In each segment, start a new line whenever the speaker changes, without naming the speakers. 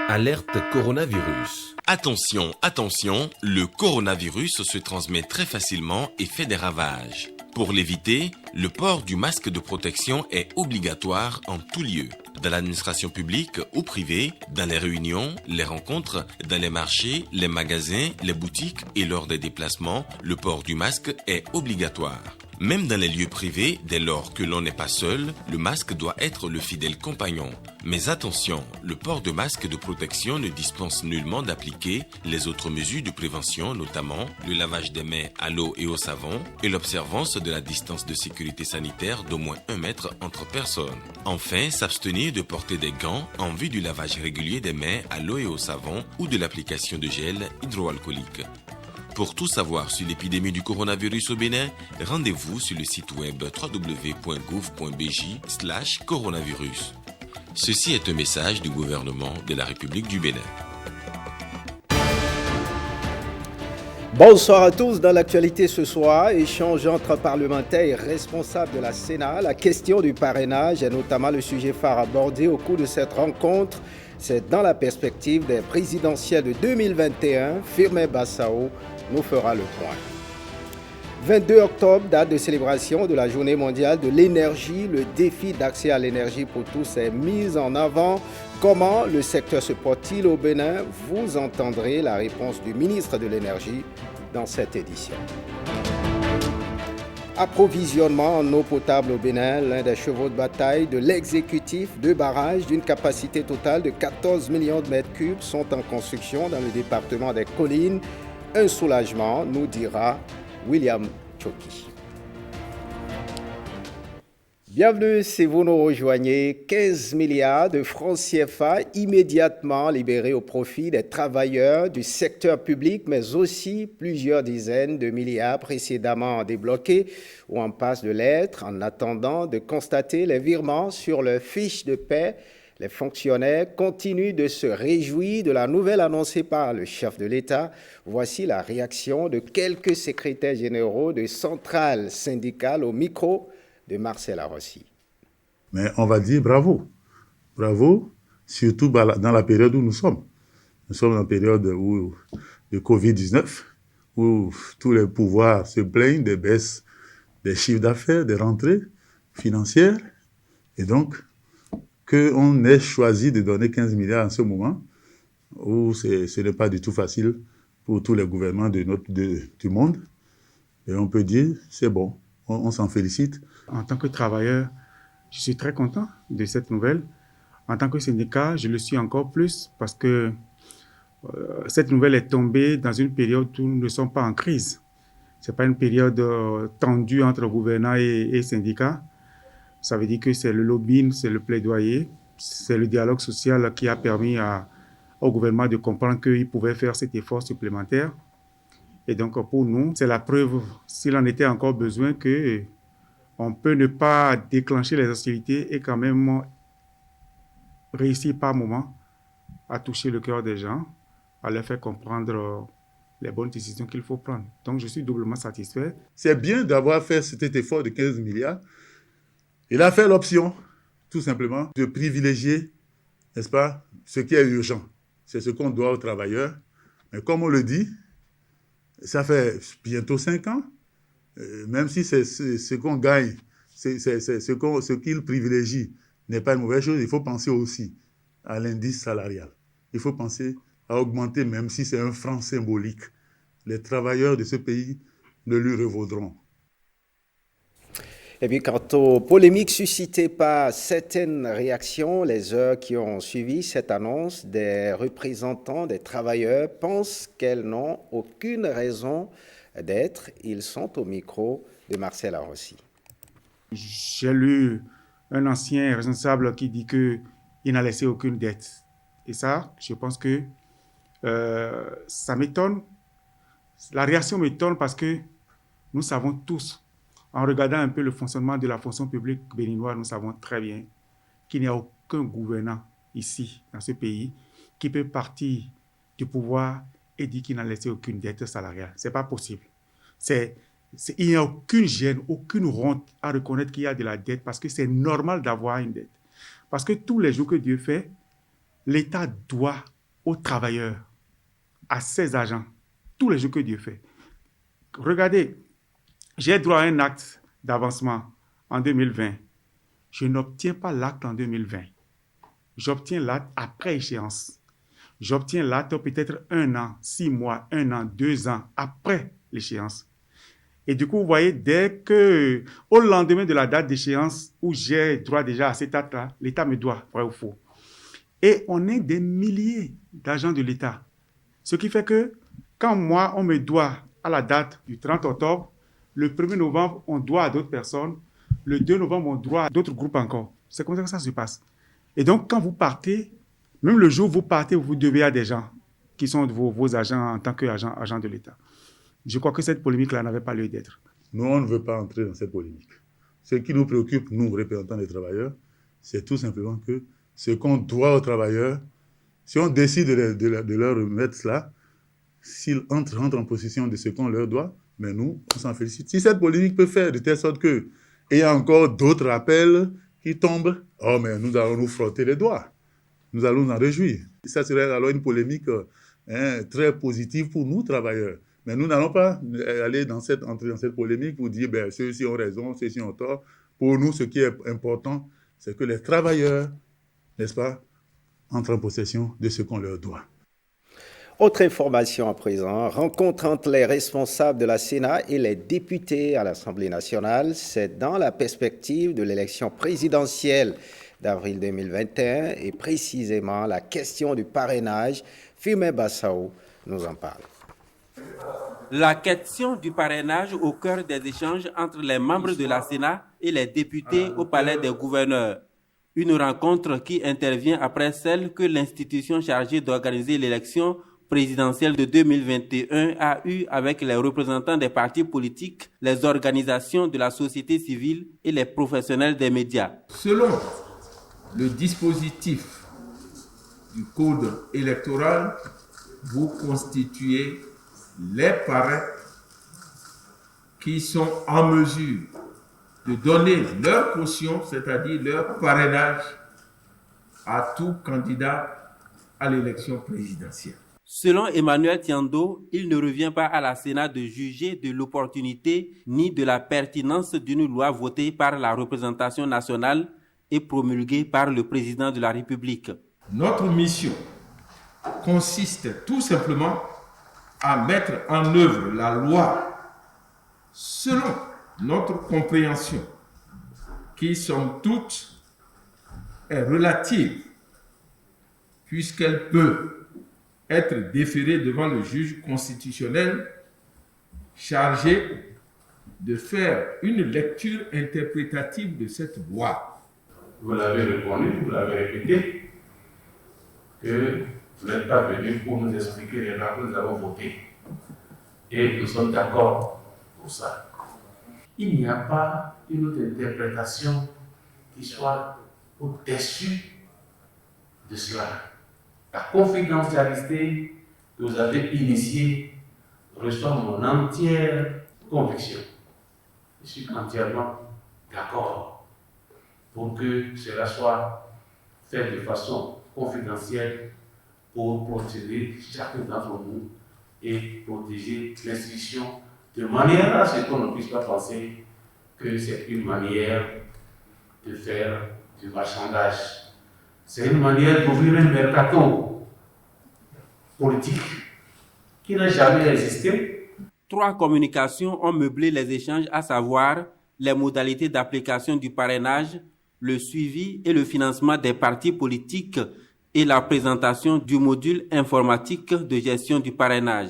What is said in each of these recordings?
Alerte coronavirus.
Attention, attention, le coronavirus se transmet très facilement et fait des ravages. Pour l'éviter, le port du masque de protection est obligatoire en tout lieu. Dans l'administration publique ou privée, dans les réunions, les rencontres, dans les marchés, les magasins, les boutiques et lors des déplacements, le port du masque est obligatoire. Même dans les lieux privés, dès lors que l'on n'est pas seul, le masque doit être le fidèle compagnon. Mais attention, le port de masque de protection ne dispense nullement d'appliquer les autres mesures de prévention, notamment le lavage des mains à l'eau et au savon et l'observance de la distance de sécurité sanitaire d'au moins 1 mètre entre personnes. Enfin, s'abstenir de porter des gants en vue du lavage régulier des mains à l'eau et au savon ou de l'application de gel hydroalcoolique. Pour tout savoir sur l'épidémie du coronavirus au Bénin, rendez-vous sur le site web www.gouv.bj/coronavirus. Ceci est un message du gouvernement de la République du Bénin.
Bonsoir à tous. Dans l'actualité ce soir, échange entre parlementaires et responsables de la Sénat. La question du parrainage est notamment le sujet phare abordé au cours de cette rencontre. C'est dans la perspective des présidentielles de 2021. Firmin Bassao nous fera le point. 22 octobre, date de célébration de la Journée mondiale de l'énergie. Le défi d'accès à l'énergie pour tous est mis en avant. Comment le secteur se porte-t-il au Bénin? Vous entendrez la réponse du ministre de l'Énergie dans cette édition. Approvisionnement en eau potable au Bénin, l'un des chevaux de bataille de l'exécutif. 2 barrages d'une capacité totale de 14 millions de mètres cubes sont en construction dans le département des Collines. Un soulagement, nous dira William Choki. Bienvenue si vous nous rejoignez. 15 milliards de francs CFA immédiatement libérés au profit des travailleurs du secteur public, mais aussi plusieurs dizaines de milliards précédemment débloqués ou en passe de l'être en attendant de constater les virements sur leur fiche de paie. Les fonctionnaires continuent de se réjouir de la nouvelle annoncée par le chef de l'État. Voici la réaction de quelques secrétaires généraux de centrales syndicales au micro de Marcel Arossi.
Mais on va dire bravo. Bravo, surtout dans la période où nous sommes. Nous sommes dans la période de Covid-19, où tous les pouvoirs se plaignent des baisses des chiffres d'affaires, des rentrées financières. Et donc, qu'on ait choisi de donner 15 milliards en ce moment, où ce n'est pas du tout facile pour tous les gouvernements du monde. Et on peut dire, c'est bon, on s'en félicite.
En tant que travailleur, je suis très content de cette nouvelle. En tant que syndicat, je le suis encore plus parce que cette nouvelle est tombée dans une période où nous ne sommes pas en crise. Ce n'est pas une période tendue entre gouvernants et syndicats. Ça veut dire que c'est le lobbying, c'est le plaidoyer, c'est le dialogue social qui a permis au gouvernement de comprendre qu'il pouvait faire cet effort supplémentaire. Et donc pour nous, c'est la preuve, s'il en était encore besoin, qu'on peut ne pas déclencher les hostilités et quand même réussir par moment à toucher le cœur des gens, à leur faire comprendre les bonnes décisions qu'il faut prendre. Donc je suis doublement satisfait.
C'est bien d'avoir fait cet effort de 15 milliards. Il a fait l'option, tout simplement, de privilégier, n'est-ce pas, ce qui est urgent. C'est ce qu'on doit aux travailleurs. Mais comme on le dit, ça fait bientôt 5 ans. Même si c'est ce qu'on gagne, ce qu'il privilégie n'est pas une mauvaise chose, il faut penser aussi à l'indice salarial. Il faut penser à augmenter, même si c'est un franc symbolique. Les travailleurs de ce pays ne lui revaudront.
Et puis quant aux polémiques suscitées par certaines réactions, les heures qui ont suivi cette annonce, des représentants des travailleurs pensent qu'elles n'ont aucune raison d'être. Ils sont au micro de Marcel Arossi.
J'ai lu un ancien responsable qui dit qu'il n'a laissé aucune dette. Et ça, je pense que ça m'étonne. La réaction m'étonne parce que nous savons tous, en regardant un peu le fonctionnement de la fonction publique béninoise, nous savons très bien qu'il n'y a aucun gouvernant ici, dans ce pays, qui peut partir du pouvoir et dire qu'il n'a laissé aucune dette salariale. Ce n'est pas possible. Il n'y a aucune gêne, aucune honte à reconnaître qu'il y a de la dette parce que c'est normal d'avoir une dette. Parce que tous les jours que Dieu fait, l'État doit aux travailleurs, à ses agents, tous les jours que Dieu fait. Regardez, j'ai droit à un acte d'avancement en 2020. Je n'obtiens pas l'acte en 2020. J'obtiens l'acte après échéance. J'obtiens l'acte peut-être 1 an, 6 mois, 1 an, 2 ans après l'échéance. Et du coup, vous voyez, dès que, au lendemain de la date d'échéance où j'ai droit déjà à cet acte-là, l'État me doit, vrai ou faux. Et on est des milliers d'agents de l'État. Ce qui fait que, quand moi, on me doit à la date du 30 octobre, le 1er novembre, on doit à d'autres personnes, le 2 novembre, on doit à d'autres groupes encore. C'est comme ça que ça se passe. Et donc, quand vous partez, même le jour où vous partez, vous devez à des gens qui sont vos agents en tant qu'agents de l'État. Je crois que cette polémique-là n'avait pas lieu d'être.
Nous, on ne veut pas entrer dans cette polémique. Ce qui nous préoccupe, nous, représentants des travailleurs, c'est tout simplement que ce qu'on doit aux travailleurs, si on décide de leur remettre cela, s'ils entrent en possession de ce qu'on leur doit, mais nous, on s'en félicite. Si cette polémique peut faire de telle sorte qu'il y a encore d'autres appels qui tombent, oh, mais nous allons nous frotter les doigts. Nous allons nous en réjouir. Ça serait alors une polémique très positive pour nous, travailleurs. Mais nous n'allons pas entrer dans cette polémique pour dire ceux-ci ont raison, ceux-ci ont tort. Pour nous, ce qui est important, c'est que les travailleurs, n'est-ce pas, entrent en possession de ce qu'on leur doit.
Autre information à présent, rencontre entre les responsables de la Sénat et les députés à l'Assemblée nationale. C'est dans la perspective de l'élection présidentielle d'avril 2021 et précisément la question du parrainage. Firmin Bassao nous en parle.
La question du parrainage au cœur des échanges entre les membres de la Sénat et les députés au Palais des gouverneurs. Une rencontre qui intervient après celle que l'institution chargée d'organiser l'élection présidentielle de 2021 a eue avec les représentants des partis politiques, les organisations de la société civile et les professionnels des médias.
Selon le dispositif du code électoral, vous constituez les parrains qui sont en mesure de donner leur caution, c'est-à-dire leur parrainage à tout candidat à l'élection présidentielle.
Selon Emmanuel Tiando, il ne revient pas à la Sénat de juger de l'opportunité ni de la pertinence d'une loi votée par la représentation nationale et promulguée par le président de la République.
Notre mission consiste tout simplement à mettre en œuvre la loi selon notre compréhension, qui somme toute est relative, puisqu'elle peut être déférée devant le juge constitutionnel chargé de faire une lecture interprétative de cette loi.
Vous l'avez reconnu, vous l'avez répété, que vous n'êtes pas venu pour nous expliquer les lois que nous avons votées. Et nous sommes d'accord pour ça. Il n'y a pas une autre interprétation qui soit au-dessus de cela. La confidentialité que vous avez initiée reçoit mon entière conviction. Je suis entièrement d'accord pour que cela soit fait de façon confidentielle pour protéger chacun d'entre nous et protéger l'institution de manière à ce qu'on ne puisse pas penser que c'est une manière de faire du marchandage. C'est une manière d'ouvrir un mercato politique qui n'a jamais existé.
3 communications ont meublé les échanges, à savoir les modalités d'application du parrainage, le suivi et le financement des partis politiques et la présentation du module informatique de gestion du parrainage.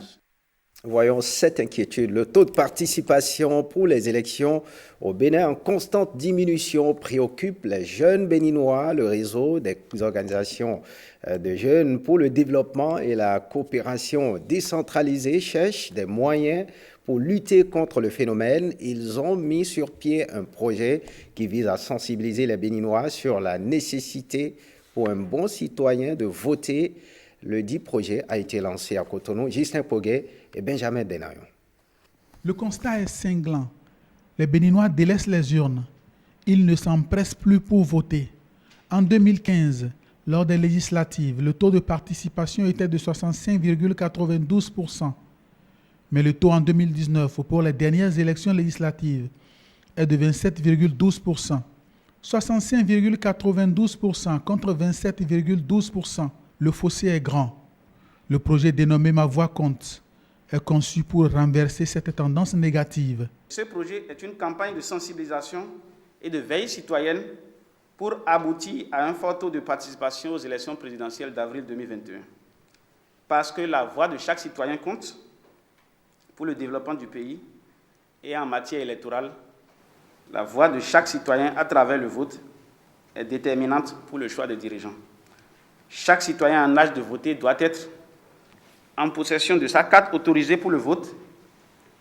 Voyons cette inquiétude. Le taux de participation pour les élections au Bénin en constante diminution préoccupe les jeunes béninois. Le réseau des organisations de jeunes pour le développement et la coopération décentralisée cherche des moyens pour lutter contre le phénomène. Ils ont mis sur pied un projet qui vise à sensibiliser les Béninois sur la nécessité pour un bon citoyen de voter. Le dit projet a été lancé à Cotonou. Justin Poguet et Benjamin Denayon.
Le constat est cinglant. Les Béninois délaissent les urnes. Ils ne s'empressent plus pour voter. En 2015, Lors des législatives, le taux de participation était de 65,92%. Mais le taux en 2019 pour les dernières élections législatives est de 27,12%. 65,92% contre 27,12%. Le fossé est grand. Le projet dénommé Ma Voix compte est conçu pour renverser cette tendance négative.
Ce projet est une campagne de sensibilisation et de veille citoyenne pour aboutir à un fort taux de participation aux élections présidentielles d'avril 2021. Parce que la voix de chaque citoyen compte pour le développement du pays et en matière électorale, la voix de chaque citoyen à travers le vote est déterminante pour le choix des dirigeants. Chaque citoyen en âge de voter doit être en possession de sa carte autorisée pour le vote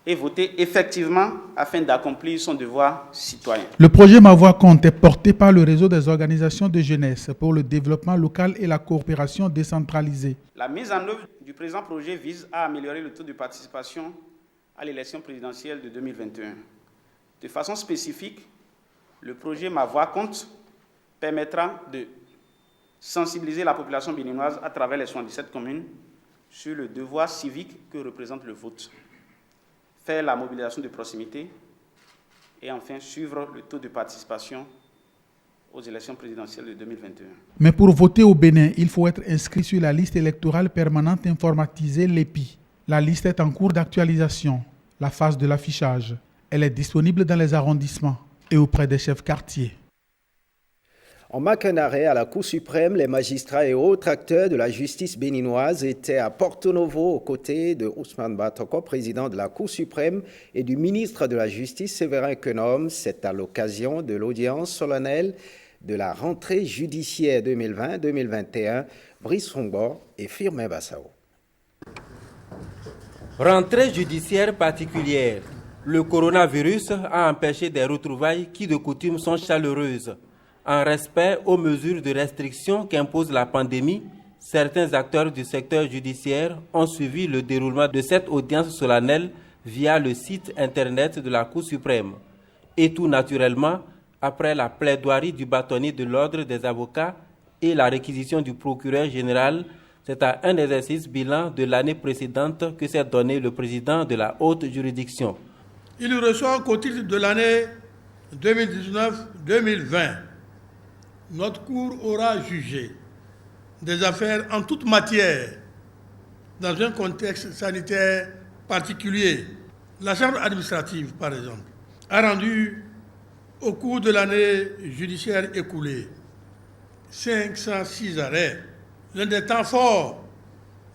et voter effectivement afin d'accomplir son devoir citoyen.
Le projet Ma Voix compte est porté par le réseau des organisations de jeunesse pour le développement local et la coopération décentralisée.
La mise en œuvre du présent projet vise à améliorer le taux de participation à l'élection présidentielle de 2021. De façon spécifique, le projet Ma Voix compte permettra de sensibiliser la population béninoise à travers les 77 communes sur le devoir civique que représente le vote, faire la mobilisation de proximité et enfin suivre le taux de participation aux élections présidentielles de 2021.
Mais pour voter au Bénin, il faut être inscrit sur la liste électorale permanente informatisée l'EPI. La liste est en cours d'actualisation, la phase de l'affichage. Elle est disponible dans les arrondissements et auprès des chefs quartiers.
En marquant un arrêt à la Cour suprême, les magistrats et autres acteurs de la justice béninoise étaient à Porto Novo aux côtés de Ousmane Batoko, président de la Cour suprême, et du ministre de la Justice, Séverin Quenom. C'est à l'occasion de l'audience solennelle de la rentrée judiciaire 2020-2021. Brice Fongbor et Firmin Bassao.
Rentrée judiciaire particulière. Le coronavirus a empêché des retrouvailles qui de coutume sont chaleureuses. En respect aux mesures de restriction qu'impose la pandémie, certains acteurs du secteur judiciaire ont suivi le déroulement de cette audience solennelle via le site internet de la Cour suprême. Et tout naturellement, après la plaidoirie du bâtonnier de l'ordre des avocats et la réquisition du procureur général, c'est à un exercice bilan de l'année précédente que s'est donné le président de la haute juridiction.
Il ressort qu'au titre de l'année 2019-2020, notre Cour aura jugé des affaires en toute matière dans un contexte sanitaire particulier. La Chambre administrative, par exemple, a rendu au cours de l'année judiciaire écoulée 506 arrêts. L'un des temps forts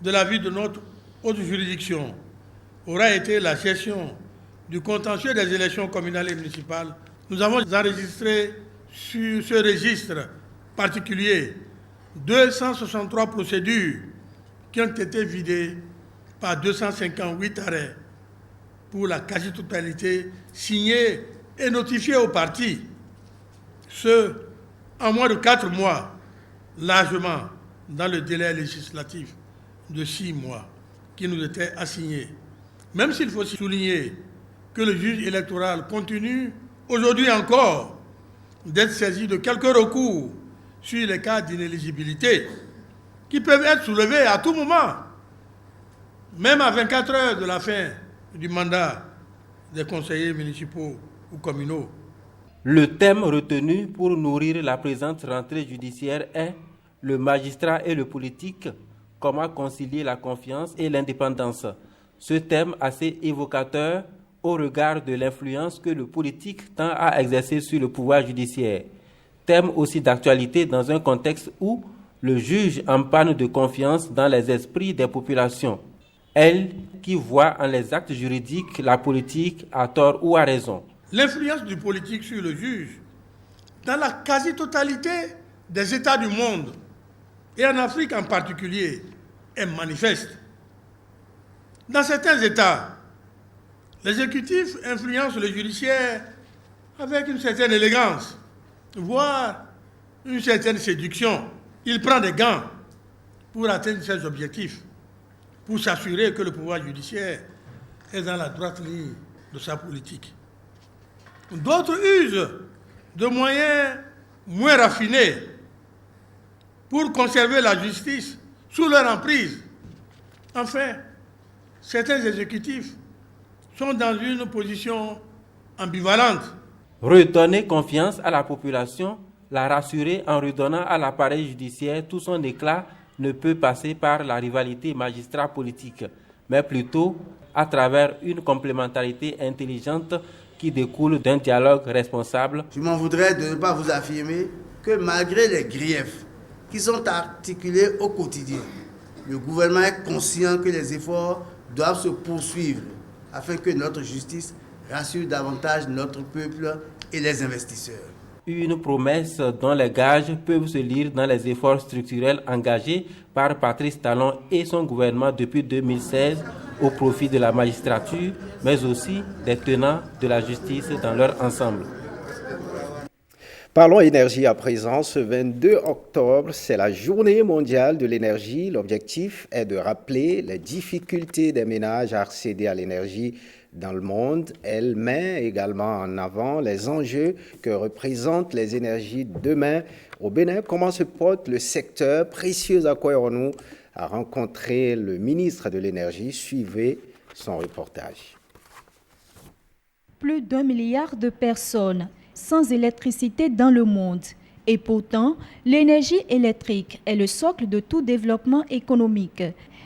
de la vie de notre haute juridiction aura été la gestion du contentieux des élections communales et municipales. Nous avons enregistré sur ce registre particulier 263 procédures qui ont été vidées par 258 arrêts pour la quasi-totalité signés et notifiés aux parties. Ce, en moins de 4 mois, largement dans le délai législatif de 6 mois qui nous était assigné. Même s'il faut souligner que le juge électoral continue aujourd'hui encore d'être saisi de quelques recours sur les cas d'inéligibilité qui peuvent être soulevés à tout moment, même à 24 heures de la fin du mandat des conseillers municipaux ou communaux.
Le thème retenu pour nourrir la présente rentrée judiciaire est le magistrat et le politique, comment concilier la confiance et l'indépendance. Ce thème assez évocateur au regard de l'influence que le politique tend à exercer sur le pouvoir judiciaire. Thème aussi d'actualité dans un contexte où le juge en panne de confiance dans les esprits des populations. Elle qui voit en les actes juridiques la politique à tort ou à raison.
L'influence du politique sur le juge, dans la quasi-totalité des États du monde, et en Afrique en particulier, est manifeste. Dans certains États, l'exécutif influence le judiciaire avec une certaine élégance, voire une certaine séduction. Il prend des gants pour atteindre ses objectifs, pour s'assurer que le pouvoir judiciaire est dans la droite ligne de sa politique. D'autres usent de moyens moins raffinés pour conserver la justice sous leur emprise. Enfin, certains exécutifs sont dans une position ambivalente.
Redonner confiance à la population, la rassurer en redonnant à l'appareil judiciaire tout son éclat ne peut passer par la rivalité magistrat-politique, mais plutôt à travers une complémentarité intelligente qui découle d'un dialogue responsable.
Je m'en voudrais de ne pas vous affirmer que malgré les griefs qui sont articulés au quotidien, le gouvernement est conscient que les efforts doivent se poursuivre afin que notre justice rassure davantage notre peuple et les investisseurs.
Une promesse dont les gages peuvent se lire dans les efforts structurels engagés par Patrice Talon et son gouvernement depuis 2016 au profit de la magistrature, mais aussi des tenants de la justice dans leur ensemble.
Parlons énergie à présent. Ce 22 octobre, c'est la journée mondiale de l'énergie. L'objectif est de rappeler les difficultés des ménages à accéder à l'énergie dans le monde. Elle met également en avant les enjeux que représentent les énergies demain. Au Bénin, comment se porte le secteur? Précieux Akouayonou a rencontré le ministre de l'Énergie. Suivez son reportage.
Plus d'1 milliard de personnes sans électricité dans le monde. Et pourtant, l'énergie électrique est le socle de tout développement économique.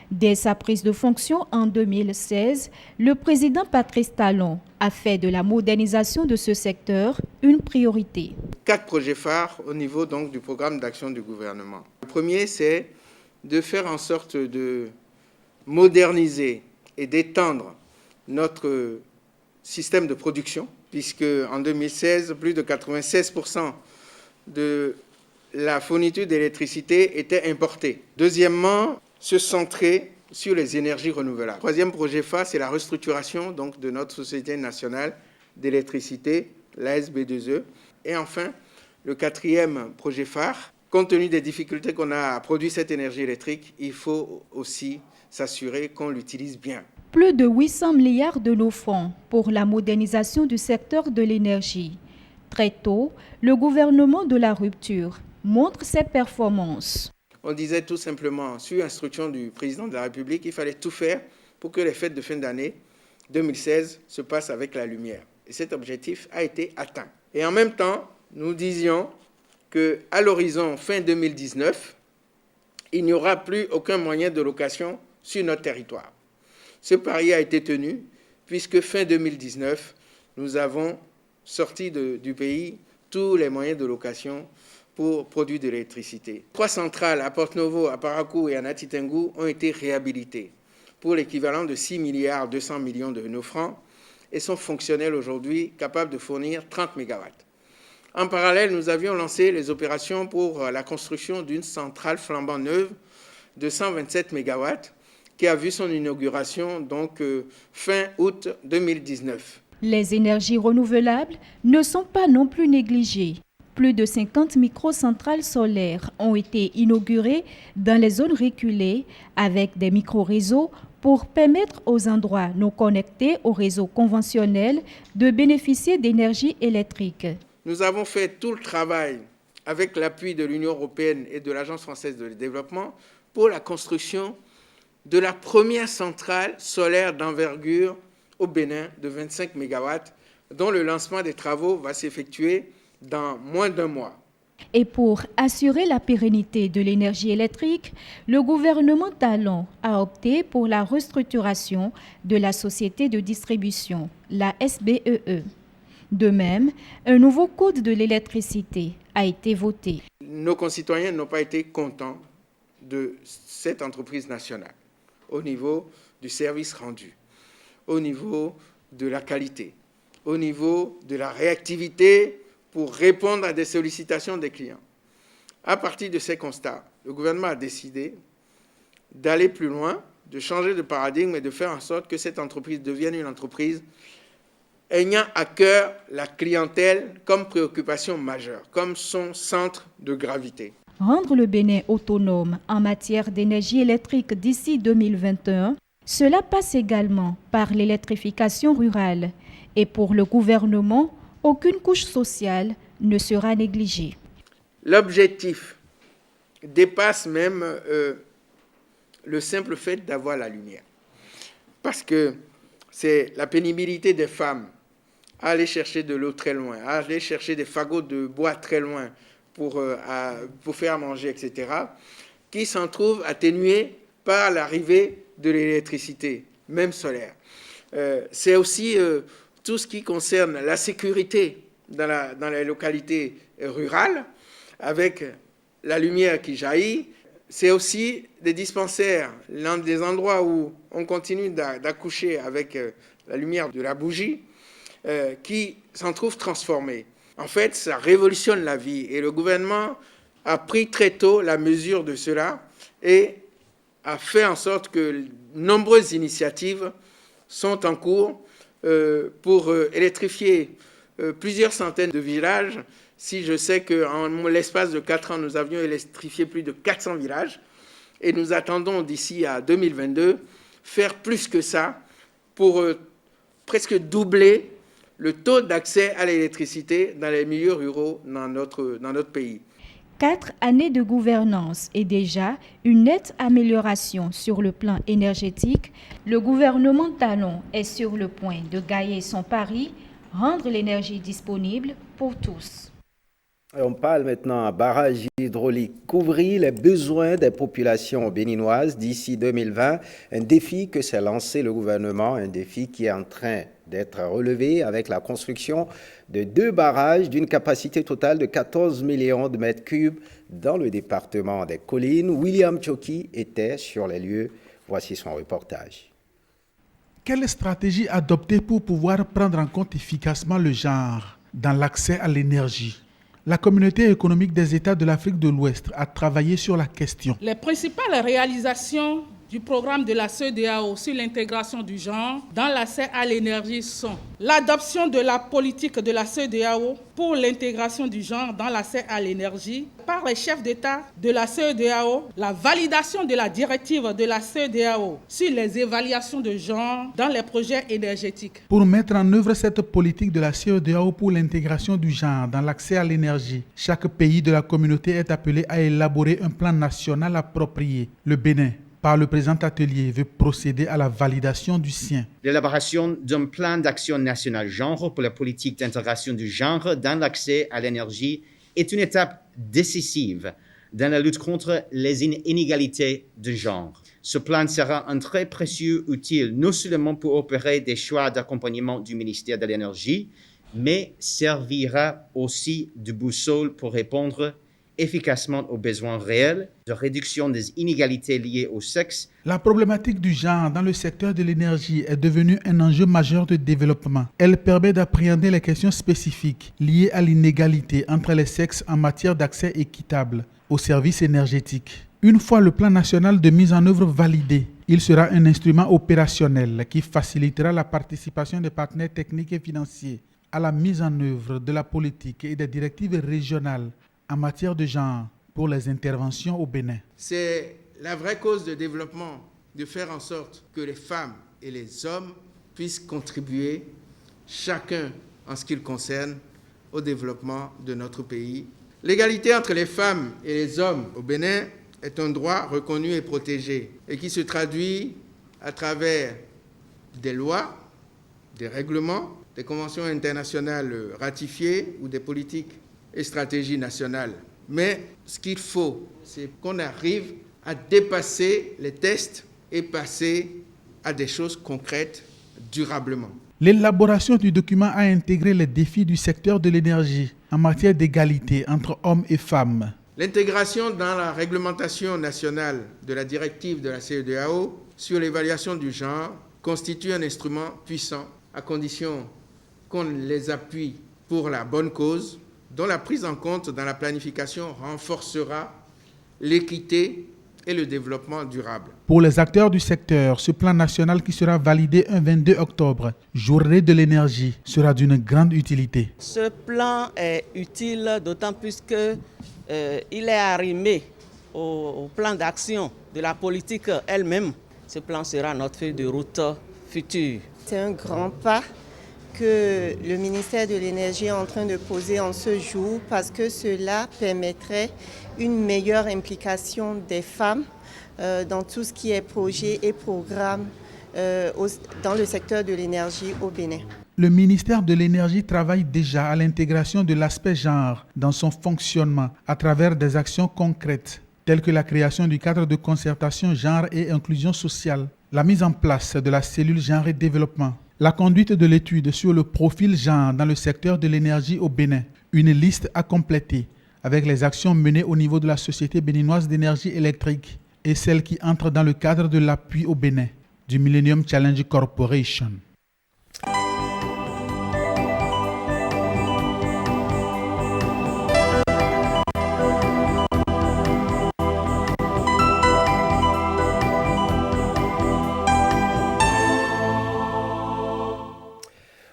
Dès sa prise de fonction en 2016, le président Patrice Talon a fait de la modernisation de ce secteur une priorité.
4 projets phares au niveau donc du programme d'action du gouvernement. Le premier, c'est de faire en sorte de moderniser et d'étendre notre système de production, puisque en 2016, plus de 96% de la fourniture d'électricité était importée. Deuxièmement, se centrer sur les énergies renouvelables. Troisième projet phare, c'est la restructuration donc, de notre Société nationale d'électricité, la SB2E. Et enfin, le quatrième projet phare, compte tenu des difficultés qu'on a à produire cette énergie électrique, il faut aussi s'assurer qu'on l'utilise bien.
Plus de 800 milliards de nos fonds pour la modernisation du secteur de l'énergie. Très tôt, le gouvernement de la rupture montre ses performances.
On disait tout simplement, sur instruction du président de la République, qu'il fallait tout faire pour que les fêtes de fin d'année 2016 se passent avec la lumière. Et cet objectif a été atteint. Et en même temps, nous disions qu'à l'horizon fin 2019, il n'y aura plus aucun moyen de location sur notre territoire. Ce pari a été tenu puisque fin 2019, nous avons sorti du pays tous les moyens de location pour produire de l'électricité. 3 centrales à Porto-Novo, à Parakou et à Natitengu ont été réhabilitées pour l'équivalent de 6 milliards 200 millions de nos francs et sont fonctionnelles aujourd'hui, capables de fournir 30 MW. En parallèle, nous avions lancé les opérations pour la construction d'une centrale flambant neuve de 127 MW qui a vu son inauguration donc fin août 2019.
Les énergies renouvelables ne sont pas non plus négligées. Plus de 50 microcentrales solaires ont été inaugurées dans les zones reculées avec des micro-réseaux pour permettre aux endroits non connectés au réseau conventionnel de bénéficier d'énergie électrique.
Nous avons fait tout le travail avec l'appui de l'Union européenne et de l'Agence française de développement pour la construction de la première centrale solaire d'envergure au Bénin de 25 MW, dont le lancement des travaux va s'effectuer dans moins d'1 mois.
Et pour assurer la pérennité de l'énergie électrique, le gouvernement Talon a opté pour la restructuration de la société de distribution, la SBEE. De même, un nouveau code de l'électricité a été voté.
Nos concitoyens n'ont pas été contents de cette entreprise nationale au niveau du service rendu, au niveau de la qualité, au niveau de la réactivité pour répondre à des sollicitations des clients. À partir de ces constats, le gouvernement a décidé d'aller plus loin, de changer de paradigme et de faire en sorte que cette entreprise devienne une entreprise ayant à cœur la clientèle comme préoccupation majeure, comme son centre de gravité.
Rendre le Bénin autonome en matière d'énergie électrique d'ici 2021, cela passe également par l'électrification rurale. Et pour le gouvernement, aucune couche sociale ne sera négligée.
L'objectif dépasse même le simple fait d'avoir la lumière. Parce que c'est la pénibilité des femmes à aller chercher de l'eau très loin, à aller chercher des fagots de bois très loin pour faire manger, etc., qui s'en trouvent atténués par l'arrivée de l'électricité, même solaire. C'est aussi tout ce qui concerne la sécurité dans les localités rurales, avec la lumière qui jaillit. C'est aussi des dispensaires, l'un des endroits où on continue d'accoucher avec la lumière de la bougie, qui s'en trouve transformés. En fait, ça révolutionne la vie et le gouvernement a pris très tôt la mesure de cela et a fait en sorte que nombreuses initiatives sont en cours pour électrifier plusieurs centaines de villages. Si je sais qu'en l'espace de 4 ans, nous avions électrifié plus de 400 villages et nous attendons d'ici à 2022 faire plus que ça pour presque doubler le taux d'accès à l'électricité dans les milieux ruraux dans notre pays.
4 années de gouvernance et déjà une nette amélioration sur le plan énergétique, le gouvernement Talon est sur le point de gagner son pari, rendre l'énergie disponible pour tous.
On parle maintenant à barrage hydraulique. Couvrir les besoins des populations béninoises d'ici 2020, un défi que s'est lancé le gouvernement, un défi qui est en train d'être relevé avec la construction de 2 barrages d'une capacité totale de 14 millions de mètres cubes dans le département des Collines. William Choki était sur les lieux. Voici son reportage.
Quelle stratégie adopter pour pouvoir prendre en compte efficacement le genre dans l'accès à l'énergie? La communauté économique des États de l'Afrique de l'Ouest a travaillé sur la question.
Les principales réalisations du programme de la CEDEAO sur l'intégration du genre dans l'accès à l'énergie sont l'adoption de la politique de la CEDEAO pour l'intégration du genre dans l'accès à l'énergie par les chefs d'État de la CEDEAO, la validation de la directive de la CEDEAO sur les évaluations de genre dans les projets énergétiques.
Pour mettre en œuvre cette politique de la CEDEAO pour l'intégration du genre dans l'accès à l'énergie, chaque pays de la communauté est appelé à élaborer un plan national approprié. Le Bénin, par le présent atelier, veut procéder à la validation du sien.
L'élaboration d'un plan d'action national genre pour la politique d'intégration du genre dans l'accès à l'énergie est une étape décisive dans la lutte contre les inégalités de genre. Ce plan sera un très précieux outil non seulement pour opérer des choix d'accompagnement du ministère de l'Énergie, mais servira aussi de boussole pour répondre efficacement aux besoins réels de réduction des inégalités liées au sexe.
La problématique du genre dans le secteur de l'énergie est devenue un enjeu majeur de développement. Elle permet d'appréhender les questions spécifiques liées à l'inégalité entre les sexes en matière d'accès équitable aux services énergétiques. Une fois le plan national de mise en œuvre validé, il sera un instrument opérationnel qui facilitera la participation des partenaires techniques et financiers à la mise en œuvre de la politique et des directives régionales en matière de genre pour les interventions au Bénin.
C'est la vraie cause de développement, de faire en sorte que les femmes et les hommes puissent contribuer, chacun en ce qui le concerne, au développement de notre pays. L'égalité entre les femmes et les hommes au Bénin est un droit reconnu et protégé et qui se traduit à travers des lois, des règlements, des conventions internationales ratifiées ou des politiques et stratégies nationales. Mais ce qu'il faut, c'est qu'on arrive à dépasser les tests et passer à des choses concrètes durablement.
L'élaboration du document a intégré les défis du secteur de l'énergie en matière d'égalité entre hommes et femmes.
L'intégration dans la réglementation nationale de la directive de la CEDEAO sur l'évaluation du genre constitue un instrument puissant à condition qu'on les appuie pour la bonne cause, dont la prise en compte dans la planification renforcera l'équité et le développement durable.
Pour les acteurs du secteur, ce plan national qui sera validé un 22 octobre, journée de l'énergie, sera d'une grande utilité.
Ce plan est utile d'autant plus qu'il est arrimé au plan d'action de la politique elle-même. Ce plan sera notre feuille de route future.
C'est un grand pas que le ministère de l'Énergie est en train de poser en ce jour parce que cela permettrait une meilleure implication des femmes dans tout ce qui est projet et programme dans le secteur de l'énergie au Bénin.
Le ministère de l'Énergie travaille déjà à l'intégration de l'aspect genre dans son fonctionnement à travers des actions concrètes telles que la création du cadre de concertation genre et inclusion sociale, la mise en place de la cellule genre et développement, la conduite de l'étude sur le profil genre dans le secteur de l'énergie au Bénin, une liste à compléter avec les actions menées au niveau de la Société béninoise d'énergie électrique et celles qui entrent dans le cadre de l'appui au Bénin du Millennium Challenge Corporation.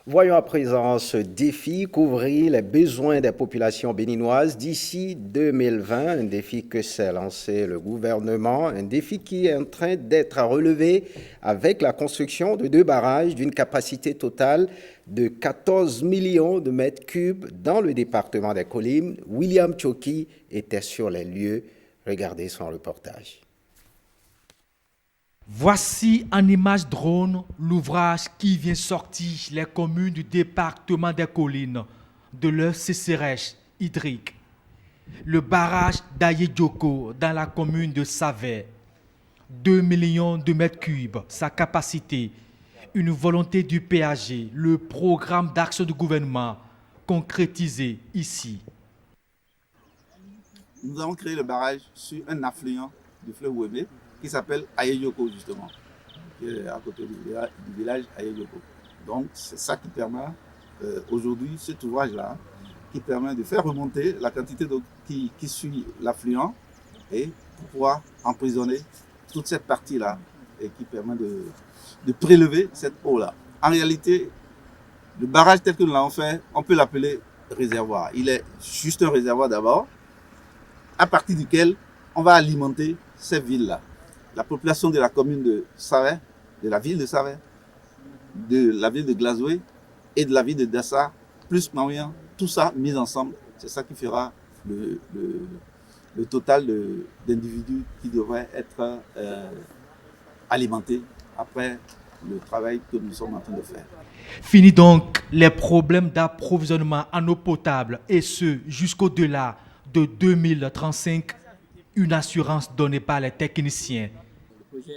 Voyons à présent ce défi, couvrir les besoins des populations béninoises d'ici 2020, un défi que s'est lancé le gouvernement, un défi qui est en train d'être relevé avec la construction de 2 barrages d'une capacité totale de 14 millions de mètres cubes dans le département des Collines. William Choki était sur les lieux. Regardez son reportage.
Voici en image drone l'ouvrage qui vient sortir les communes du département des Collines de leur sécheresse hydrique. Le barrage d'Ayedjoko dans la commune de Savè. 2 millions de mètres cubes, sa capacité. Une volonté du PAG, le programme d'action du gouvernement concrétisé ici.
Nous avons créé le barrage sur un affluent du fleuve Ouébé qui s'appelle Ayedjoko justement, qui est à côté du village Ayedjoko. Donc c'est ça qui permet aujourd'hui, cet ouvrage-là, qui permet de faire remonter la quantité d'eau qui suit l'affluent et pour pouvoir emprisonner toute cette partie-là et qui permet de prélever cette eau-là. En réalité, le barrage tel que nous l'avons fait, on peut l'appeler réservoir. Il est juste un réservoir d'abord, à partir duquel on va alimenter ces villes-là. La population de la commune de Savè, de la ville de Savè, de la ville de Glazoué et de la ville de Dassa, plus Maouyan, tout ça mis ensemble, c'est ça qui fera le total d'individus qui devraient être alimentés après le travail que nous sommes en train de faire.
Fini donc les problèmes d'approvisionnement en eau potable et ce jusqu'au-delà de 2035, une assurance donnée par les techniciens.
Le projet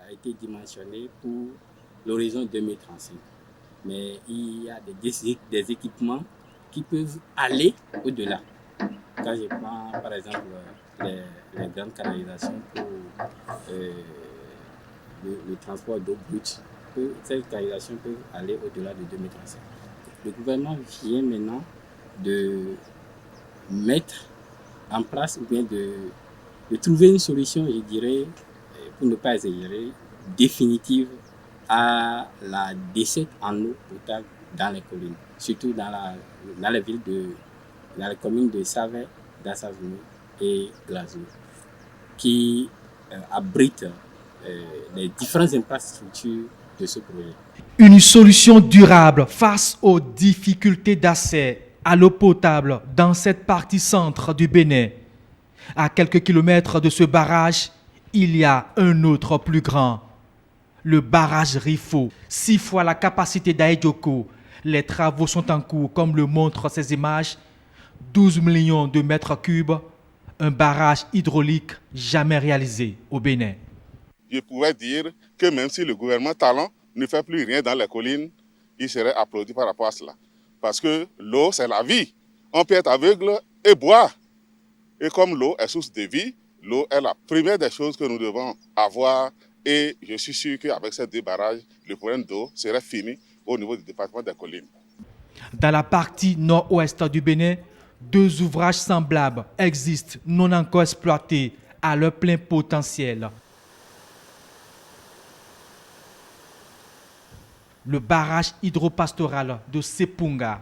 a été dimensionné pour l'horizon 2035, mais il y a des équipements qui peuvent aller au-delà. Quand je prends par exemple les grandes canalisations pour le transport d'eau brute, ces canalisations peuvent aller au-delà de 2035. Le gouvernement vient maintenant de mettre en place ou bien de trouver une solution, je dirais, pour ne pas exagérer, définitive à la desserte en eau potable dans les collines, surtout dans les villes dans les communes de Savè, Dassavouni et Glazoué, qui abritent les différentes infrastructures de ce projet.
Une solution durable face aux difficultés d'accès à l'eau potable dans cette partie centre du Bénin. À quelques kilomètres de ce barrage, il y a un autre plus grand, le barrage Rifo. 6 fois la capacité d'Ayedjoko. Les travaux sont en cours, comme le montrent ces images. 12 millions de mètres cubes, un barrage hydraulique jamais réalisé au Bénin.
Je pourrais dire que même si le gouvernement Talon ne fait plus rien dans les collines, il serait applaudi par rapport à cela. Parce que l'eau, c'est la vie. On peut être aveugle et boire. Et comme l'eau est source de vie, l'eau est la première des choses que nous devons avoir. Et je suis sûr qu'avec ces 2 barrages, le problème d'eau serait fini au niveau du département des Collines.
Dans la partie nord-ouest du Bénin, 2 ouvrages semblables existent, non encore exploités à leur plein potentiel. Le barrage hydropastoral de Sepunga.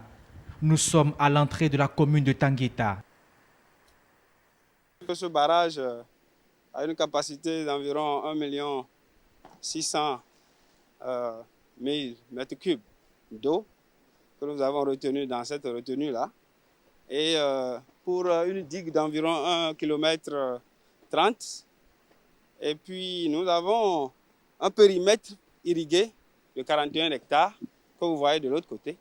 Nous sommes à l'entrée de la commune de Tangueta.
Ce barrage a une capacité d'environ 1 600 000 mètres cubes d'eau que nous avons retenu dans cette retenue-là. Et pour une digue d'environ 1 km 30. Et puis nous avons un périmètre irrigué de 41 hectares que vous voyez de l'autre côté,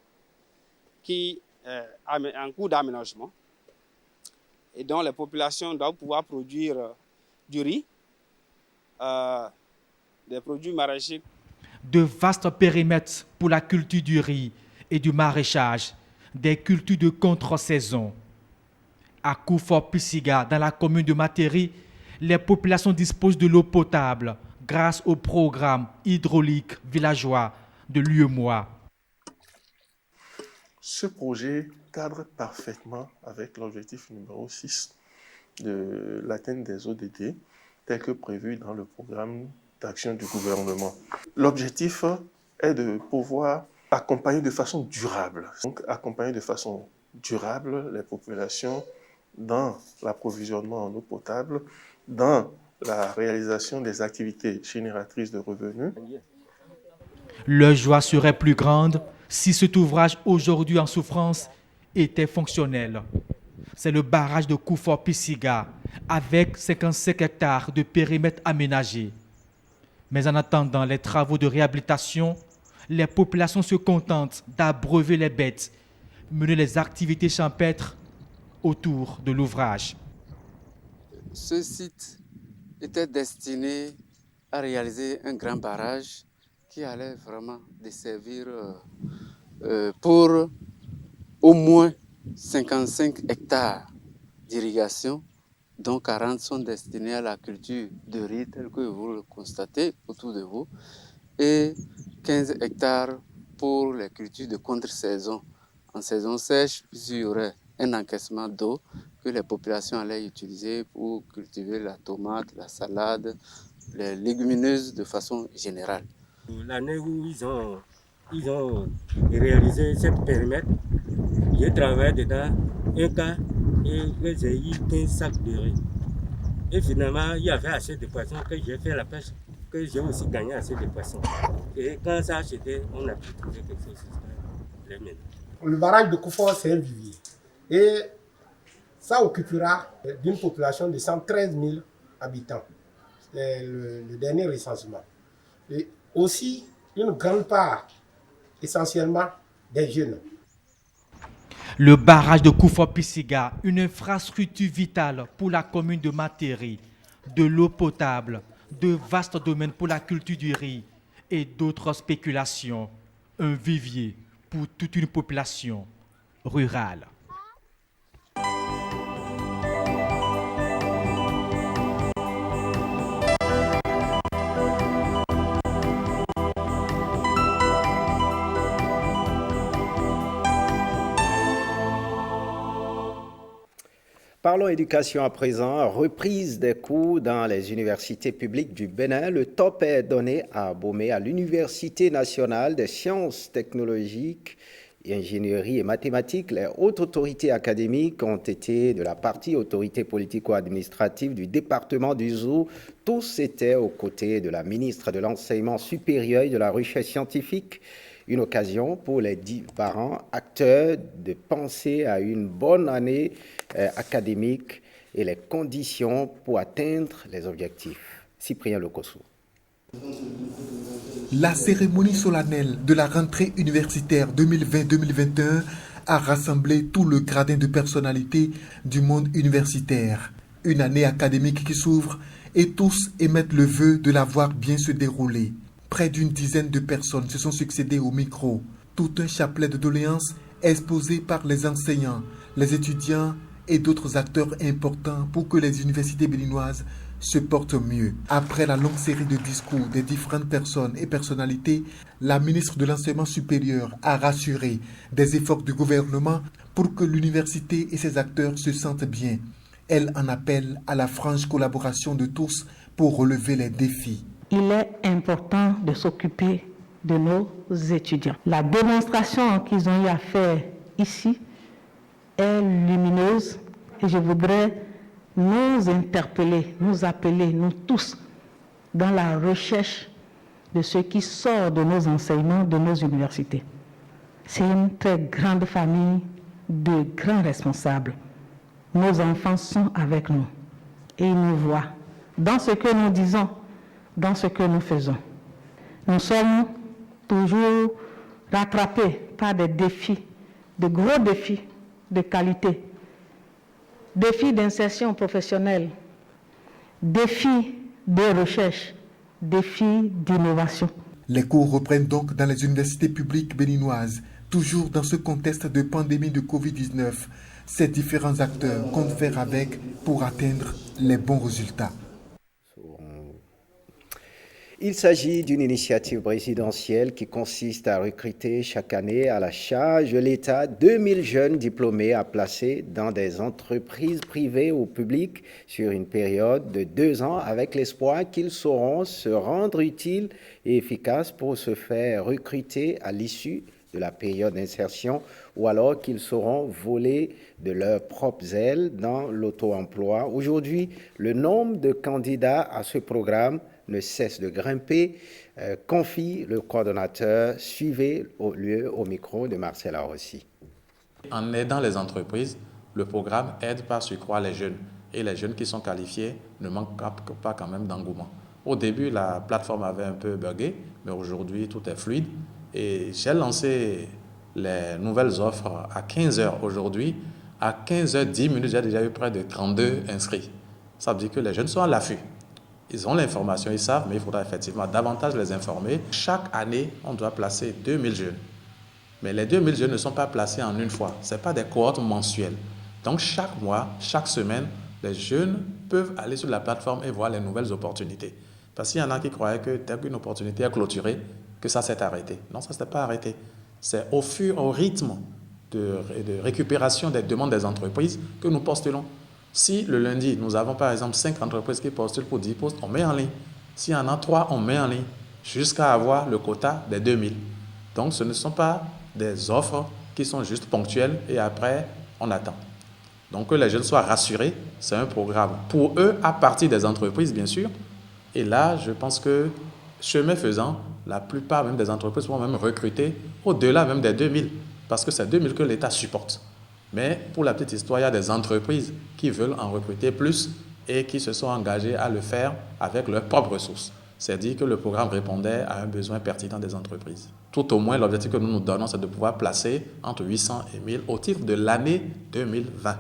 qui est en cours d'aménagement et dont les populations doivent pouvoir produire du riz, des produits maraîchers.
De vastes périmètres pour la culture du riz et du maraîchage, des cultures de contre-saison. À Koufor-Pissiga, dans la commune de Materi, les populations disposent de l'eau potable grâce au programme hydraulique villageois de l'UEMOA.
Ce projet cadre parfaitement avec l'objectif numéro 6 de l'atteinte des ODD, tel que prévu dans le programme d'action du gouvernement. L'objectif est de pouvoir accompagner de façon durable, donc accompagner de façon durable les populations dans l'approvisionnement en eau potable, dans la réalisation des activités génératrices de revenus.
Leur joie serait plus grande si cet ouvrage aujourd'hui en souffrance était fonctionnel. C'est le barrage de Koufor-Pissiga avec 55 hectares de périmètre aménagé. Mais en attendant les travaux de réhabilitation, les populations se contentent d'abreuver les bêtes, mener les activités champêtres autour de l'ouvrage.
Ce site était destiné à réaliser un grand barrage qui allait vraiment desservir pour au moins 55 hectares d'irrigation, dont 40 sont destinés à la culture de riz, tel que vous le constatez autour de vous, et 15 hectares pour les cultures de contre-saison. En saison sèche, il y aurait un encaissement d'eau que les populations allaient utiliser pour cultiver la tomate, la salade, les légumineuses de façon générale.
L'année où ils ont réalisé ce périmètre, j'ai travaillé dedans un cas et j'ai eu 15 sacs de riz. Et finalement, il y avait assez de poissons que j'ai fait la pêche, que j'ai aussi gagné assez de poissons. Et quand ça a acheté, on a pu trouver quelque chose sur les mines.
Le barrage de Koufor, c'est un vivier. Et ça occupera d'une population de 113 000 habitants. C'est le dernier recensement. Et aussi, une grande part, essentiellement, des jeunes.
Le barrage de Koufor-Pissiga, une infrastructure vitale pour la commune de Materi, de l'eau potable, de vastes domaines pour la culture du riz et d'autres spéculations. Un vivier pour toute une population rurale.
Parlons éducation à présent. Reprise des cours dans les universités publiques du Bénin. Le top est donné à Abomey, à l'Université nationale des sciences technologiques, ingénierie et mathématiques. Les hautes autorités académiques ont été de la partie autorité politico-administrative du département du Zou. Tous étaient aux côtés de la ministre de l'Enseignement supérieur et de la recherche scientifique. Une occasion pour les différents acteurs de penser à une bonne année académique et les conditions pour atteindre les objectifs. Cyprien Lokosso.
La cérémonie solennelle de la rentrée universitaire 2020-2021 a rassemblé tout le gradin de personnalité du monde universitaire. Une année académique qui s'ouvre et tous émettent le vœu de la voir bien se dérouler. Près d'une dizaine de personnes se sont succédées au micro. Tout un chapelet de doléances exposé par les enseignants, les étudiants et d'autres acteurs importants pour que les universités béninoises se portent mieux. Après la longue série de discours des différentes personnes et personnalités, la ministre de l'Enseignement supérieur a rassuré des efforts du gouvernement pour que l'université et ses acteurs se sentent bien. Elle en appelle à la franche collaboration de tous pour relever les défis.
Il est important de s'occuper de nos étudiants. La démonstration qu'ils ont eu à faire ici est lumineuse et je voudrais nous interpeller, nous appeler, nous tous, dans la recherche de ce qui sort de nos enseignements, de nos universités. C'est une très grande famille de grands responsables. Nos enfants sont avec nous et ils nous voient dans ce que nous disons, dans ce que nous faisons. Nous sommes toujours rattrapés par des défis, de gros défis de qualité, défis d'insertion professionnelle, défis de recherche, défis d'innovation.
Les cours reprennent donc dans les universités publiques béninoises, toujours dans ce contexte de pandémie de Covid-19. Ces différents acteurs comptent faire avec pour atteindre les bons résultats.
Il s'agit d'une initiative présidentielle qui consiste à recruter chaque année à la charge de l'État 2000 jeunes diplômés à placer dans des entreprises privées ou publiques sur une période de 2 ans avec l'espoir qu'ils sauront se rendre utiles et efficaces pour se faire recruter à l'issue de la période d'insertion ou alors qu'ils sauront voler de leurs propres ailes dans l'auto-emploi. Aujourd'hui, le nombre de candidats à ce programme ne cesse de grimper, confie le coordonnateur. Suivez au micro de Marcel Arossi.
En aidant les entreprises, le programme aide par surcroît les jeunes. Et les jeunes qui sont qualifiés ne manquent pas quand même d'engouement. Au début, la plateforme avait un peu bugué, mais aujourd'hui, tout est fluide. Et j'ai lancé les nouvelles offres à 15h aujourd'hui. À 15h10, j'ai déjà eu près de 32 inscrits. Ça veut dire que les jeunes sont à l'affût. Ils ont l'information, ils savent, mais il faudra effectivement davantage les informer. Chaque année, on doit placer 2000 jeunes. Mais les 2000 jeunes ne sont pas placés en une fois. Ce n'est pas des cohortes mensuelles. Donc chaque mois, chaque semaine, les jeunes peuvent aller sur la plateforme et voir les nouvelles opportunités. Parce qu'il y en a qui croyaient que dès qu'une opportunité est clôturée, que ça s'est arrêté. Non, ça ne s'est pas arrêté. C'est au rythme de récupération des demandes des entreprises que nous postulons. Si le lundi, nous avons par exemple 5 entreprises qui postulent pour 10 postes, on met en ligne. S'il y en a 3, on met en ligne jusqu'à avoir le quota des 2000. Donc ce ne sont pas des offres qui sont juste ponctuelles et après on attend. Donc que les jeunes soient rassurés, c'est un programme pour eux à partir des entreprises bien sûr. Et là, je pense que chemin faisant, la plupart même des entreprises vont même recruter au-delà même des 2000 parce que c'est 2000 que l'État supporte. Mais pour la petite histoire, il y a des entreprises qui veulent en recruter plus et qui se sont engagées à le faire avec leurs propres ressources. C'est-à-dire que le programme répondait à un besoin pertinent des entreprises. Tout au moins, l'objectif que nous nous donnons, c'est de pouvoir placer entre 800 et 1000 au titre de l'année 2020.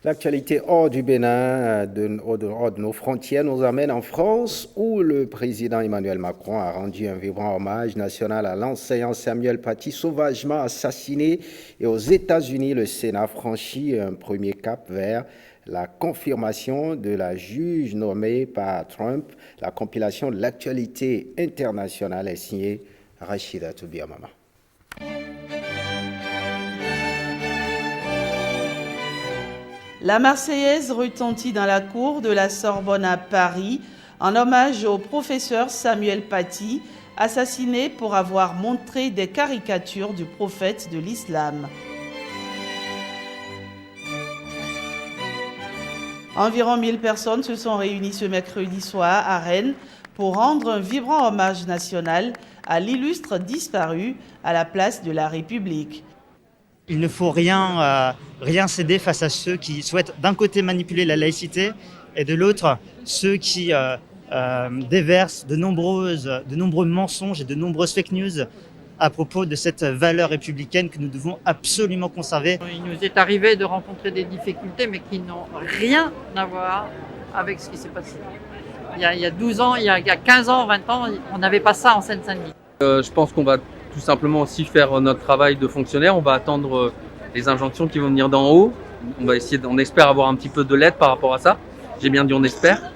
L'actualité hors du Bénin, hors de nos frontières, nous amène en France où le président Emmanuel Macron a rendu un vibrant hommage national à l'enseignant Samuel Paty, sauvagement assassiné. Et aux États-Unis, le Sénat franchit un premier cap vers la confirmation de la juge nommée par Trump. La compilation de l'actualité internationale est signée Rachida Toubiamama.
La Marseillaise retentit dans la cour de la Sorbonne à Paris en hommage au professeur Samuel Paty, assassiné pour avoir montré des caricatures du prophète de l'islam. Environ 1000 personnes se sont réunies ce mercredi soir à Rennes pour rendre un vibrant hommage national à l'illustre disparu à la place de la République.
Il ne faut rien céder face à ceux qui souhaitent d'un côté manipuler la laïcité et de l'autre ceux qui déversent de nombreux mensonges et de nombreuses fake news à propos de cette valeur républicaine que nous devons absolument conserver.
Il nous est arrivé de rencontrer des difficultés mais qui n'ont rien à voir avec ce qui s'est passé. Il y a 12 ans, il y a 15 ans, 20 ans, on n'avait pas ça en Seine-Saint-Denis.
Je pense qu'on va tout simplement aussi faire notre travail de fonctionnaire. On va attendre les injonctions qui vont venir d'en haut. On espère avoir un petit peu de l'aide par rapport à ça. J'ai bien dit on espère.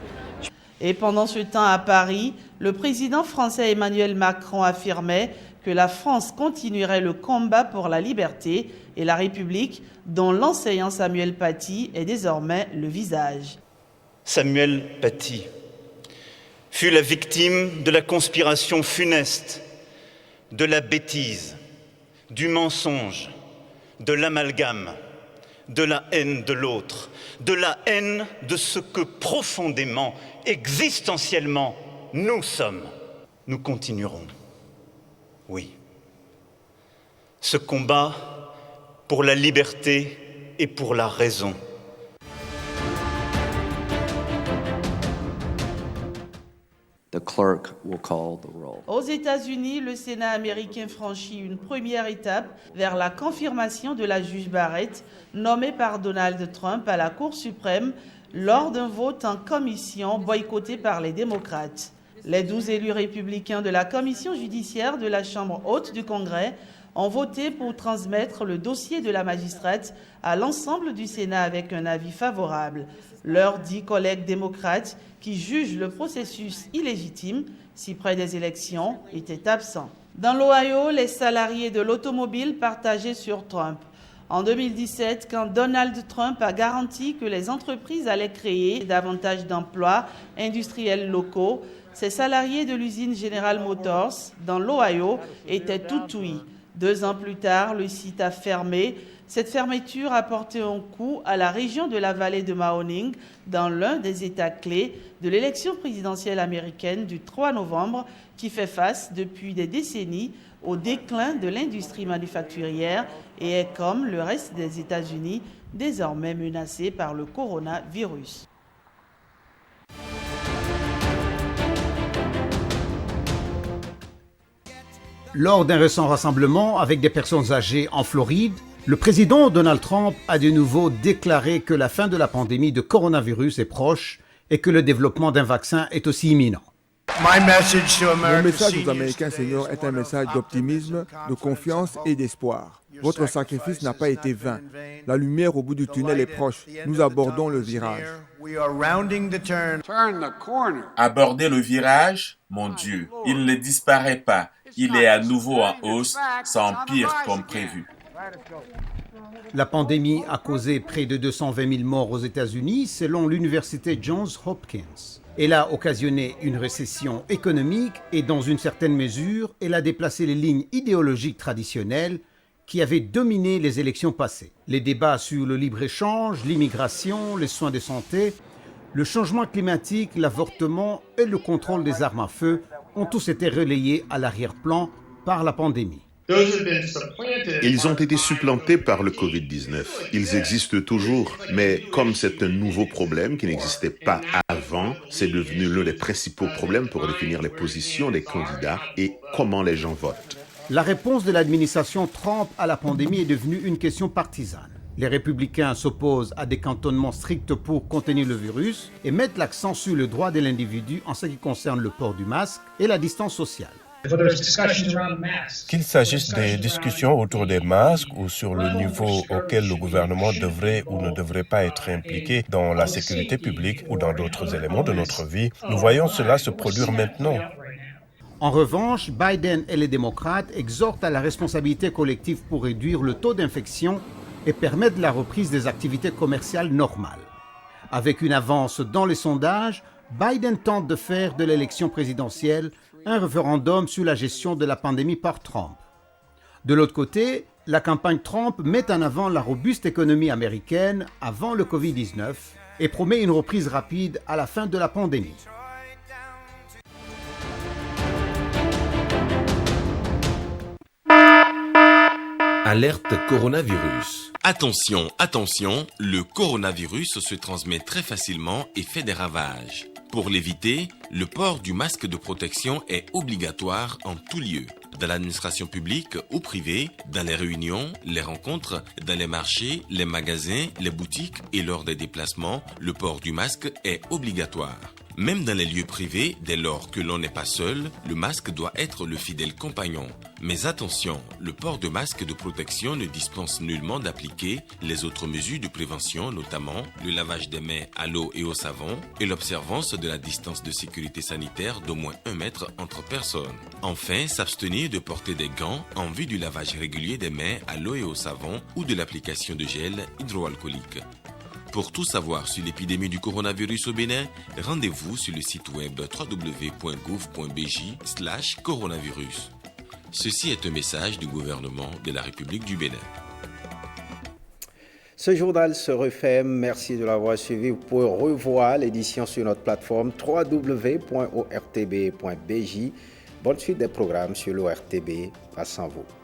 Et pendant ce temps à Paris, le président français Emmanuel Macron affirmait que la France continuerait le combat pour la liberté et la République, dont l'enseignant Samuel Paty est désormais le visage.
Samuel Paty fut la victime de la conspiration funeste, de la bêtise, du mensonge, de l'amalgame, de la haine de l'autre, de la haine de ce que profondément, existentiellement, nous sommes, nous continuerons. Oui. Ce combat pour la liberté et pour la raison.
The clerk will call the roll.
Aux États-Unis, le Sénat américain franchit une première étape vers la confirmation de la juge Barrett, nommée par Donald Trump à la Cour suprême lors d'un vote en commission boycotté par les démocrates. Les 12 élus républicains de la commission judiciaire de la Chambre haute du Congrès ont voté pour transmettre le dossier de la magistrate à l'ensemble du Sénat avec un avis favorable. Leurs 10 collègues démocrates qui jugent le processus illégitime si près des élections étaient absents. Dans l'Ohio, les salariés de l'automobile partageaient sur Trump. En 2017, quand Donald Trump a garanti que les entreprises allaient créer davantage d'emplois industriels locaux, ces salariés de l'usine General Motors dans l'Ohio étaient tout ouïs. 2 ans plus tard, le site a fermé. Cette fermeture a porté un coup à la région de la vallée de Mahoning, dans l'un des États clés de l'élection présidentielle américaine du 3 novembre, qui fait face depuis des décennies au déclin de l'industrie manufacturière et est, comme le reste des États-Unis, désormais menacé par le coronavirus.
Lors d'un récent rassemblement avec des personnes âgées en Floride, le président Donald Trump a de nouveau déclaré que la fin de la pandémie de coronavirus est proche et que le développement d'un vaccin est aussi imminent.
Mon message aux Américains seniors est un message d'optimisme, de confiance et d'espoir. Votre sacrifice n'a pas été vain. La lumière au bout du tunnel est proche. Nous abordons le virage.
Aborder le virage, mon Dieu, il ne disparaît pas. Il est à nouveau en hausse, ça empire comme prévu.
La pandémie a causé près de 220 000 morts aux États-Unis, selon l'université Johns Hopkins. Elle a occasionné une récession économique et, dans une certaine mesure, elle a déplacé les lignes idéologiques traditionnelles qui avaient dominé les élections passées. Les débats sur le libre-échange, l'immigration, les soins de santé, le changement climatique, l'avortement et le contrôle des armes à feu ont tous été relayés à l'arrière-plan par la pandémie.
Ils ont été supplantés par le Covid-19. Ils existent toujours, mais comme c'est un nouveau problème qui n'existait pas avant, c'est devenu l'un des principaux problèmes pour définir les positions des candidats et comment les gens votent.
La réponse de l'administration Trump à la pandémie est devenue une question partisane. Les républicains s'opposent à des cantonnements stricts pour contenir le virus et mettent l'accent sur le droit de l'individu en ce qui concerne le port du masque et la distance sociale.
Qu'il s'agisse des discussions autour des masques ou sur le niveau auquel le gouvernement devrait ou ne devrait pas être impliqué dans la sécurité publique ou dans d'autres éléments de notre vie, nous voyons cela se produire maintenant.
En revanche, Biden et les démocrates exhortent à la responsabilité collective pour réduire le taux d'infection et permettre la reprise des activités commerciales normales. Avec une avance dans les sondages, Biden tente de faire de l'élection présidentielle un référendum sur la gestion de la pandémie par Trump. De l'autre côté, la campagne Trump met en avant la robuste économie américaine avant le Covid-19 et promet une reprise rapide à la fin de la pandémie.
Alerte coronavirus. Attention, attention, le coronavirus se transmet très facilement et fait des ravages. Pour l'éviter, le port du masque de protection est obligatoire en tout lieu. Dans l'administration publique ou privée, dans les réunions, les rencontres, dans les marchés, les magasins, les boutiques et lors des déplacements, le port du masque est obligatoire. Même dans les lieux privés, dès lors que l'on n'est pas seul, le masque doit être le fidèle compagnon. Mais attention, le port de masque de protection ne dispense nullement d'appliquer les autres mesures de prévention, notamment le lavage des mains à l'eau et au savon et l'observance de la distance de sécurité sanitaire d'au moins 1 mètre entre personnes. Enfin, s'abstenir de porter des gants en vue du lavage régulier des mains à l'eau et au savon ou de l'application de gel hydroalcoolique. Pour tout savoir sur l'épidémie du coronavirus au Bénin, rendez-vous sur le site web www.gouv.bj/coronavirus. Ceci est un message du gouvernement de la République du Bénin.
Ce journal se referme. Merci de l'avoir suivi. Vous pouvez revoir l'édition sur notre plateforme www.ortb.bj. Bonne suite des programmes sur l'ORTB. Passe en vous.